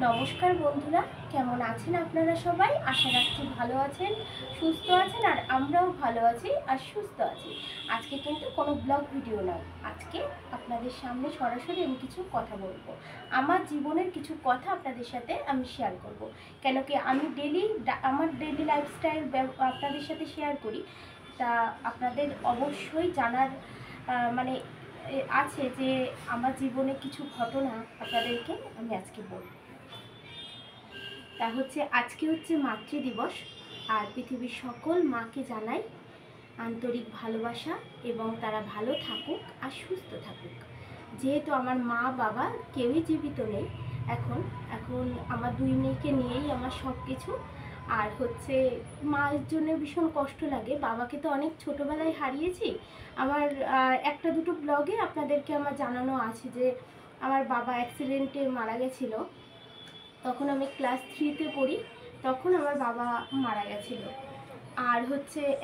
নমস্কার বন্ধুরা, কেমন আছেন আপনারা সবাই? আশা রাখছি ভালো আছেন, সুস্থ আছেন। আর আমরাও ভালো আছি আর সুস্থ আছি। আজকে কিন্তু কোনো ব্লগ ভিডিও নয়, আজকে আপনাদের সামনে সরাসরি আমি কিছু কথা বলবো। আমার জীবনের কিছু কথা আপনাদের সাথে আমি শেয়ার করব। কেন কি আমি আমার ডেলি লাইফস্টাইল আপনাদের সাথে শেয়ার করি, তা আপনাদের অবশ্যই জানার মানে আছে যে আমার জীবনে কিছু ঘটনা আপনাদেরকে আমি আজকে বলবো। তা আজকে হচ্ছে মাতৃদিবস, আর পৃথিবীর সকল মাকে জানাই আন্তরিক ভালোবাসা এবং তারা ভালো থাকুক আর সুস্থ থাকুক। যেহেতু আমার মা বাবা কেউই জীবিত নেই এখন এখন আমার দুই মেয়েকে নিয়েই আমার সব কিছু। আর মায়ের জন্য ভীষণ কষ্ট লাগে, বাবাকে তো অনেক ছোটোবেলায় হারিয়েছি। আমার একটা দুটো ব্লগে আপনাদেরকে আমার জানানো আছে যে আমার বাবা অ্যাক্সিডেন্টে মারা গেছিলো। তখন আমি ক্লাস 3-তে পড়ি, তখন আমার বাবা মারা গেছিলো। আর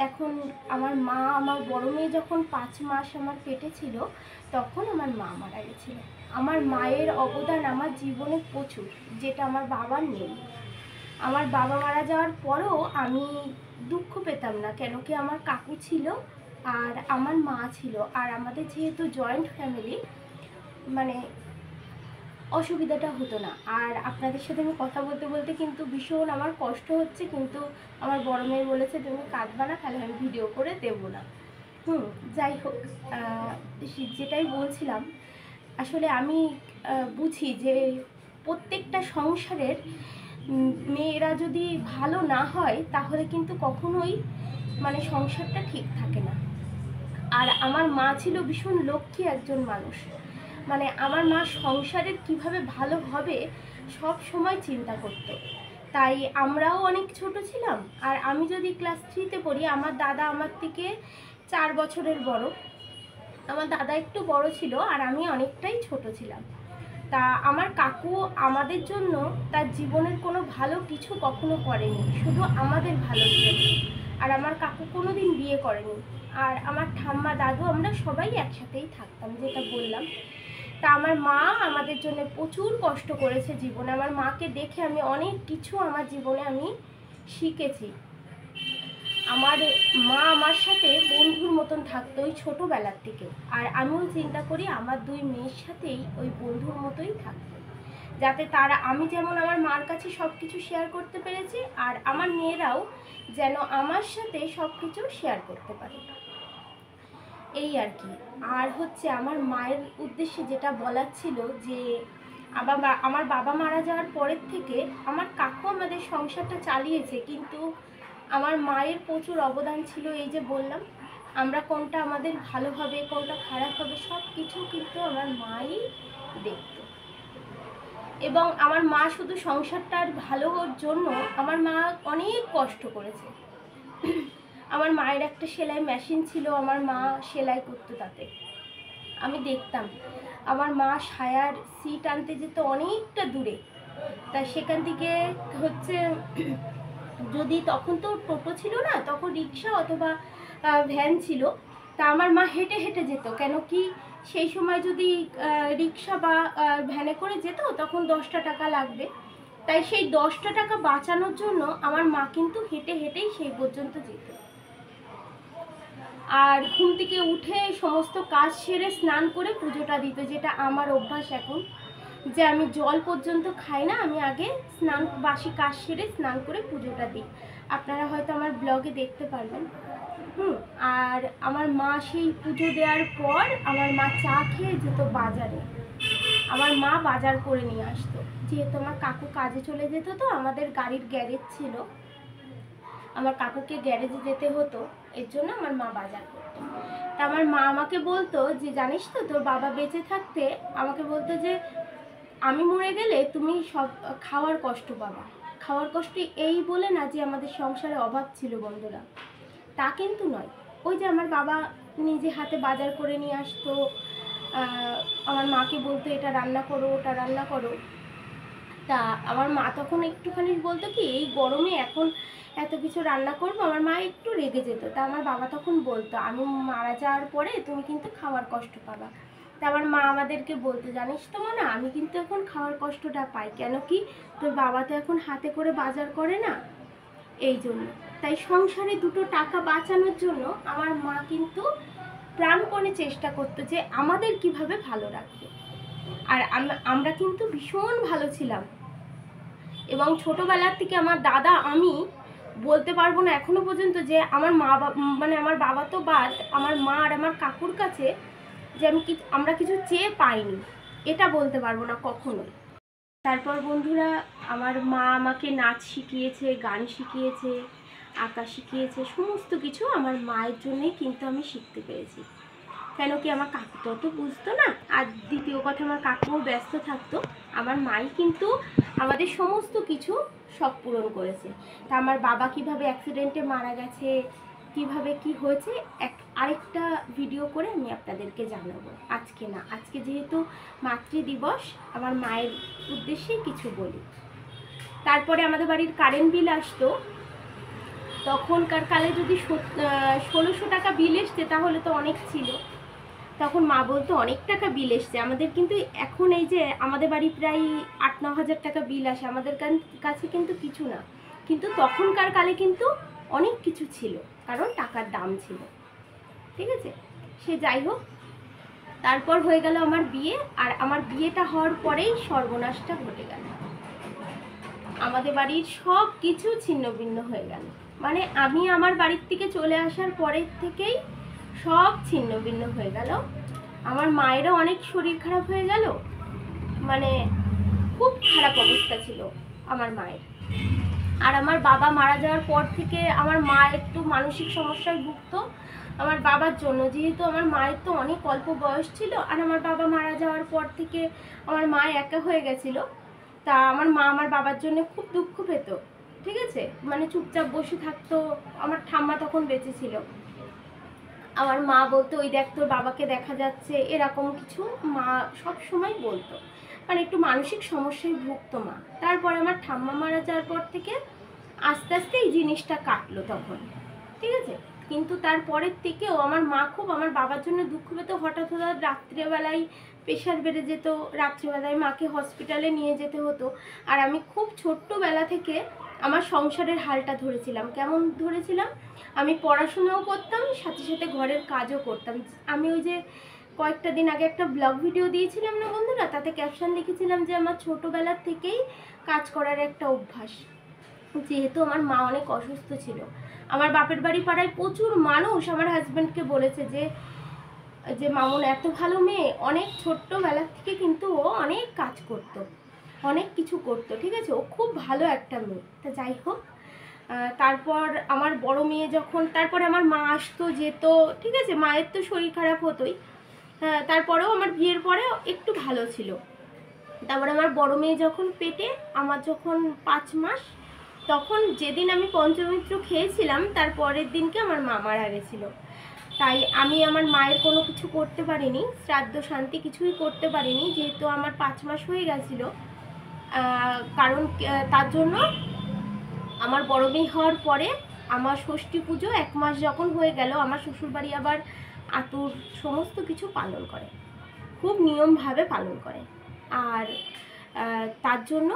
এখন আমার বড় মেয়ে যখন 5 মাস আমার পেটে ছিল, তখন আমার মা মারা গেছিলো। আমার মায়ের অবদান আমার জীবনে প্রচুর, যেটা আমার বাবার নেই। আমার বাবা মারা যাওয়ার পরও আমি দুঃখ পেতাম না, কেন কি আমার কাকু ছিল আর আমার মা ছিল। আর আমাদের যেহেতু জয়েন্ট ফ্যামিলি, মানে অসুবিধাটা হতো না। আর আপনাদের সাথে আমি কথা বলতে বলতে কিন্তু ভীষণ আমার কষ্ট হচ্ছে, কিন্তু আমার বড় মেয়ে বলেছে তুমি কাঁদবা না, তাহলে আমি ভিডিও করে দেবো না। যাই হোক, যেটাই বলছিলাম, আসলে আমি বুঝি যে প্রত্যেকটা সংসারের মেয়েরা যদি ভালো না হয় তাহলে কিন্তু কখনোই সংসারটা ঠিক থাকে না। আর আমার মা ছিল ভীষণ লক্ষ্মী একজন মানুষ, আমার মা সংসারের কিভাবে ভালো হবে সব সময় চিন্তা করতো। তাই আমরাও অনেক ছোট ছিলাম। আর আমি যদি ক্লাস 3-তে পড়ি, আমার দাদা আমার থেকে 4 বছরের বড়। আমার দাদা একটু বড় ছিল আর আমি অনেকটাই ছোট ছিলাম। তা আমার কাকু আমাদের জন্য তার জীবনের কোনো ভালো কিছু কখনো করেনি, শুধু আমাদের ভালোর জন্য। আর আমার কাকু কোনো দিন বিয়ে করেনি। আর আমার ঠাম্মা দাদু আমরা সবাই একসাথেই থাকতাম, যেটা বললাম। তা আমার মা আমাদের জন্য প্রচুর কষ্ট করেছে জীবনে। আমার মাকে দেখে আমি অনেক কিছু আমার জীবনে আমি শিখেছি। আমার মা আমার সাথে বন্ধুর মতন থাকতো ওই ছোটোবেলার থেকে। আর আমিও চিন্তা করি আমার দুই মেয়ের সাথেই ওই বন্ধুর মতোই থাকতো, যাতে আমি যেমন আমার মার কাছে সব কিছু শেয়ার করতে পেরেছি, আর আমার মেয়েরাও যেন আমার সাথে সব কিছু শেয়ার করতে পারে, এই আর কি। আর আমার মায়ের উদ্দেশ্যে যেটা বলার ছিল যে আমার বাবা মারা যাওয়ার পরের থেকে আমার কাকু আমাদের সংসারটা চালিয়েছে, কিন্তু আমার মায়ের প্রচুর অবদান ছিল। এই যে বললাম, আমরা কোনটা আমাদের ভালো হবে কোনটা খারাপ হবে সব কিছু কিন্তু আমার মাই দেখত। এবং আমার মা শুধু সংসারটার ভালো হওয়ার জন্য আমার মা অনেক কষ্ট করেছে। আমার মায়ের একটা সেলাই মেশিন ছিল, আমার মা সেলাই করতো, তাতে আমি দেখতাম। আমার মা সায়ার সিট আনতে যেত অনেকটা দূরে, তা সেখান থেকে যদি তখন তো টোটো ছিল না, তখন রিক্সা অথবা ভ্যান ছিল, তা আমার মা হেঁটে হেঁটে যেত। কেন কি সেই সময় যদি রিক্সা বা ভ্যানে করে যেত তখন 10টা টাকা লাগবে, তাই সেই 10টা টাকা বাঁচানোর জন্য আমার মা কিন্তু হেঁটে হেঁটেই সেই পর্যন্ত যেত। আর ঘুম থেকে উঠে সমস্ত কাজ সেরে স্নান করে পুজোটা দিত, যেটা আমার অভ্যাস এখন, যে আমি জল পর্যন্ত খাই না, আমি আগে বাসি কাজ সেরে স্নান করে পুজোটা দিই। আপনারা হয়তো আমার ব্লগে দেখতে পারবেন। আর আমার মা সেই পুজো দেওয়ার পর আমার মা চা খেয়ে যেত বাজারে। আমার মা বাজার করে নিয়ে আসতো, যেহেতু আমার কাকু কাজে চলে যেত, তো আমাদের গাড়ির গ্যারেজ ছিল, আমার কাকুকে গ্যারেজে যেতে হতো, এর জন্য আমার মা বাজার করতো। তা আমার মা আমাকে বলতো যে জানিস তো, তোর বাবা বেঁচে থাকতে আমাকে বলতো যে আমি মরে গেলে তুমি সব খাওয়ার কষ্ট পাবা। খাওয়ার কষ্ট এই বলে না যে আমাদের সংসারে অভাব ছিল বন্ধুরা, তা কিন্তু নয়। ওই যে আমার বাবা নিজে হাতে বাজার করে নিয়ে আসতো, আমার মাকে বলতো এটা রান্না করো ওটা রান্না করো। তা আমার মা তখন একটুখানি বলতো কি এই গরমে এখন এত কিছু রান্না করবো, আমার মা একটু রেগে যেত। তা আমার বাবা তখন বলতো আমি মারা যাওয়ার পরে তুমি কিন্তু খাওয়ার কষ্ট পাবা। তা আমার মা আমাদেরকে বলতো, জানিস তো মা, না আমি কিন্তু এখন খাওয়ার কষ্টটা পাই, কেন কি তোর বাবা তো এখন হাতে করে বাজার করে না, এই জন্য। তাই সংসারে দুটো টাকা বাঁচানোর জন্য আমার মা কিন্তু প্রাণপণে চেষ্টা করতো যে আমাদের কিভাবে ভালো রাখবে। আর আমরা কিন্তু ভীষণ ভালো ছিলাম, এবং ছোটোবেলার থেকে আমার দাদা, আমি বলতে পারবো না এখনো পর্যন্ত যে আমার মানে আমার বাবা তো বাদ, আমার মা আর আমার কাকুর কাছে যে আমরা কিছু চেয়ে পাইনি, এটা বলতে পারবো না কখনোই। তারপর বন্ধুরা, আমার মা আমাকে নাচ শিখিয়েছে, গান শিখিয়েছে, আঁকা শিখিয়েছে, সমস্ত কিছু আমার মায়ের জন্যেই কিন্তু আমি শিখতে পেরেছি। কেন কি আমার কাকু তো অত বুঝতো না, আর দ্বিতীয় কথা আমার কাকুও ব্যস্ত থাকতো। আমার মাই কিন্তু আমাদের সমস্ত কিছু সব পূরণ করেছে। তা আমার বাবা কিভাবে অ্যাক্সিডেন্টে মারা গেছে, কিভাবে কি হয়েছে, আরেকটা ভিডিও করে আমি আপনাদেরকে জানাবো। আজকে না, আজকে যেহেতু মাতৃদিবস, আমার মায়ের উদ্দেশ্যে কিছু বলি। তারপরে আমাদের বাড়ির কারেন্ট বিল আসতো, তখনকার কালে যদি 1600 টাকা বিল এসছে তাহলে তো অনেক ছিল। তখন মা বলতো অনেক টাকা বিল এসছে আমাদের, কিন্তু এখন এই যে আমাদের বাড়ি প্রায় 8-9 হাজার টাকা বিল আসে, আমাদের কাছে কিন্তু কিছু না, কিন্তু তখনকার কালে কিন্তু অনেক কিছু ছিল, কারণ টাকার দাম ছিল। ঠিক আছে, সে যাই হোক। তারপর হয়ে গেল আমার বিয়ে, আর আমার বিয়েটা হওয়ার পরেই সর্বনাশটা ঘটে গেল। আমাদের বাড়ির সব কিছু ছিন্ন ভিন্ন হয়ে গেল, মানে আমি আমার বাড়ির থেকে চলে আসার পরের থেকেই সব ছিন্ন ভিন্ন হয়ে গেল। আমার মায়েরও অনেক শরীর খারাপ হয়ে গেল, মানে খুব খারাপ অবস্থা ছিল আমার মায়ের। আর আমার বাবা মারা যাওয়ার পর থেকে আমার মা একটু মানসিক সমস্যায় ভুগতো আমার বাবার জন্য, যেহেতু আমার মায়ের তো অনেক অল্প বয়স ছিল, আর আমার বাবা মারা যাওয়ার পর থেকে আমার মা একা হয়ে গেছিলো। তা আমার মা আমার বাবার জন্য খুব দুঃখ পেত। ঠিক আছে, মানে চুপচাপ বসে থাকতো। আমার ঠাম্মা তখন বেঁচে ছিল, আমার মা বলতো ওই দেখ তোর বাবাকে দেখা যাচ্ছে, এরকম কিছু মা সব সময় বলতো, মানে একটু মানসিক সমস্যায় ভুগতো মা। তারপরে আমার ঠাম্মা মারা যাওয়ার পর থেকে আস্তে আস্তে এই জিনিসটা কাটলো তখন। ঠিক আছে, কিন্তু তারপরের থেকেও আমার মা খুব আমার বাবার জন্য দুঃখ পেত। হঠাৎ রাত্রেবেলায় প্রেশার বেড়ে যেত, রাত্রেবেলায় মাকে হসপিটালে নিয়ে যেতে হতো। আর আমি খুব ছোট্টবেলা থেকে আমার সংসারের হালটা ধরেছিলাম। কেমন ধরেছিলাম, আমি পড়াশোনাও করতাম, সাথে সাথে ঘরের কাজও করতাম। আমি ওই যে কয়েকটা দিন আগে একটা ব্লগ ভিডিও দিয়েছিলাম না বন্ধুরা, তাতে ক্যাপশন লিখেছিলাম যে আমার ছোটোবেলার থেকেই কাজ করার একটা অভ্যাস। যেহেতু আমার মা অনেক অসুস্থ ছিল, আমার বাপের বাড়ি পাড়ায় প্রচুর মানুষ আমার হাজব্যান্ডকে বলেছে যে যে মামুন এত ভালো মেয়ে, অনেক ছোট্টবেলার থেকে কিন্তু ও অনেক কাজ করতো, অনেক কিছু করতো। ঠিক আছে, ও খুব ভালো একটা মেয়ে। তা যাই হোক, তারপর আমার বড় মেয়ে যখন, তারপরে আমার মা আসতো যেত, ঠিক আছে, মায়ের তো শরীর খারাপ হতোই। তারপরেও আমার বিয়ের পরেও একটু ভালো ছিল। তারপরে আমার বড় মেয়ে যখন পেটে, আমার যখন 5 মাস, তখন যেদিন আমি পঞ্চমিত্র খেয়েছিলাম তার পরের দিনকে আমার মা মারা গেছিলো। তাই আমি আমার মায়ের কোনো কিছু করতে পারিনি, শ্রাদ্ধ শান্তি কিছুই করতে পারিনি, যেহেতু আমার 5 মাস হয়ে গেছিলো। কারণ তার জন্য আমার বড় মেয়ে হওয়ার পরে আমার ষষ্ঠী পুজো 1 মাস যখন হয়ে গেল, আমার শ্বশুরবাড়ি আবার আতুর সমস্ত কিছু পালন করে, খুব নিয়মভাবে পালন করে। আর তার জন্য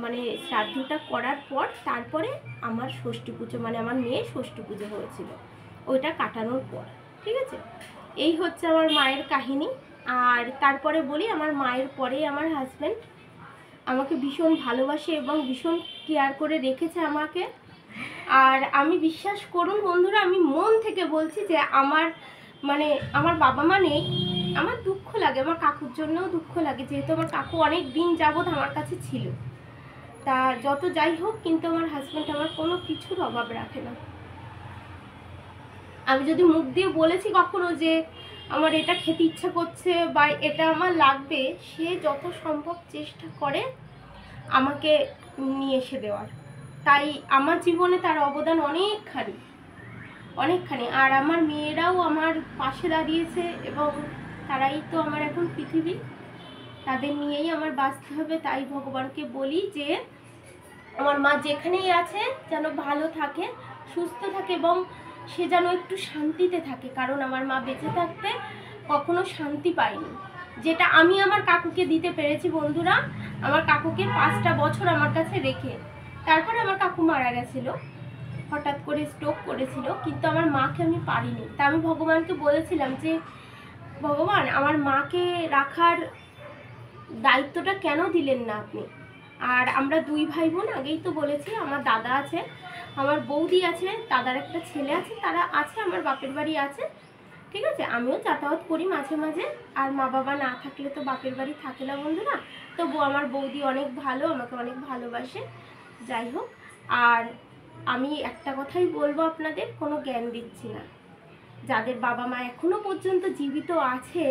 মানে শ্রাদ্ধটা করার পর তারপরে আমার ষষ্ঠী পুজো, মানে আমার মেয়ের ষষ্ঠী পুজো হয়েছিল, ওইটা কাটানোর পর। ঠিক আছে, এই হচ্ছে আমার মায়ের কাহিনী। আর তারপরে বলি, আমার মায়ের পরে আমার হাজব্যান্ড আমাকে ভীষণ ভালোবাসে এবং ভীষণ কেয়ার করে রেখেছে আমাকে। আর আমি বিশ্বাস করুন বন্ধুরা, আমি মন থেকে বলছি যে আমার বাবা মা নেই, আমার দুঃখ লাগে, আমার কাকুর জন্যও দুঃখ লাগে, যেহেতু আমার কাকু অনেক দিন যাবৎ আমার কাছে ছিল। তা যত যাই হোক, কিন্তু আমার হাজব্যান্ড আমার কোনো কিছুর অভাব রাখে না। আমি যদি মুখ দিয়ে বলেছি কখনো যে আমার এটা খেতে ইচ্ছা করছে বা এটা আমার লাগবে, সে যত সম্ভব চেষ্টা করে আমাকে নিয়ে এসে দেওয়ার। তাই আমার জীবনে তার অবদান অনেকখানি। আর আমার মেয়েরাও আমার পাশে দাঁড়িয়েছে, এবং তারাই তো আমার এখন পৃথিবী, তাদের নিয়েই আমার বাঁচতে হবে। তাই ভগবানকে বলি যে আমার মা যেখানেই আছে যেন ভালো থাকে, সুস্থ থাকে, এবং সে যেন একটু শান্তিতে থাকে, কারণ আমার মা বেঁচে থাকতে কখনো শান্তি পায়নি। যেটা আমি আমার কাকুকে দিতে পেরেছি বন্ধুরা। আমার কাকুকে 5টা বছর আমার কাছে রেখে তারপরে আমার কাকু মারা গেছিল, হঠাৎ করে স্ট্রোক করেছিল, কিন্তু আমার মাকে আমি পারিনি। তা আমি ভগবানকে বলেছিলাম যে ভগবান আমার মাকে রাখার দায়িত্বটা কেন দিলেন না আপনি। আর আমরা 2 ভাই বোন, আগেই তো বলেছি, আমার দাদা আছে, আমার বৌদি আছে, দাদার একটা ছেলে আছে, তারা আছে, আমার বাপের বাড়ি আছে, ঠিক আছে। আমিও যাতায়াত করি মাঝে মাঝে, আর মা বাবা না থাকলে তো বাপের বাড়ি থাকে না বন্ধুরা। তবু আমার বৌদি অনেক ভালো, আমাকে অনেক ভালোবাসে। যাই হোক, আর আমি একটা কথাই বলবো আপনাদের, কোনো জ্ঞান দিচ্ছি না। যাদের বাবা মা এখনো পর্যন্ত জীবিত আছে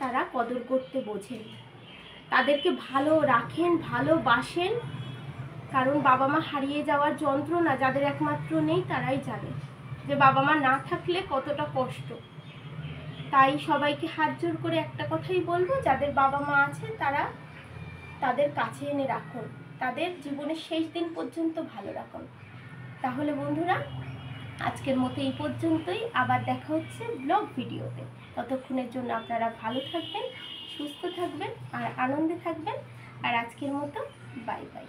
তারা কদর করতে বোঝেন, তাদেরকে ভালো রাখেন, ভালোবাসেন, কারণ বাবা মা হারিয়ে যাওয়ার যন্ত্রণা যাদের একমাত্র নেই তারাই জানে যে বাবা মা না থাকলে কতটা কষ্ট। তাই সবাইকে হাত জোর করে একটা কথাই বলবো, যাদের বাবা মা আছে তারা তাদের কাছে এনে রাখুন, তাদের জীবনের শেষ দিন পর্যন্ত ভালো রাখুন। তাহলে বন্ধুরা আজকের মতো এই পর্যন্তই, আবার দেখা হচ্ছে ব্লগ ভিডিওতে। ততক্ষণের জন্য আপনারা ভালো থাকবেন, সুস্থ থাকবেন আর আনন্দে থাকবেন। আর আজকের মতো বাই বাই।